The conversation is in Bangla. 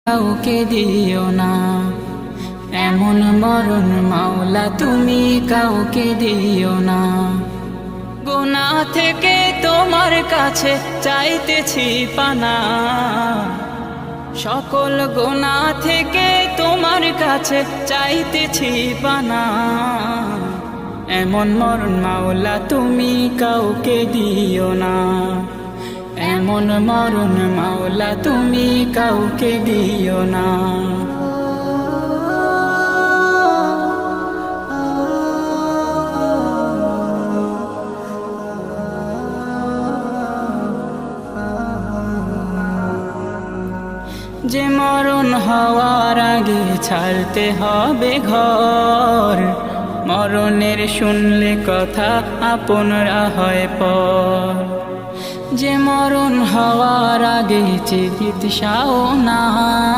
কাউকে দিও না, এমন মরণ মাওলা তুমি কাউকে দিও না। গুনাহ থেকে তোমার কাছে চাইতেছি পানা, সকল গুনাহ থেকে তোমার কাছে চাইতেছি পানা। এমন মরণ মাওলা তুমি কাউকে দিও না, এমন মরণ মাওলা তুমি কাউকে দিও না। যে মরণ হওয়ার আগে ছাড়তে হবে ঘর, মরণের শুনলে কথা আপনরা হয় পর। যে মরণ হওয়ার আগে চিকিৎসাও না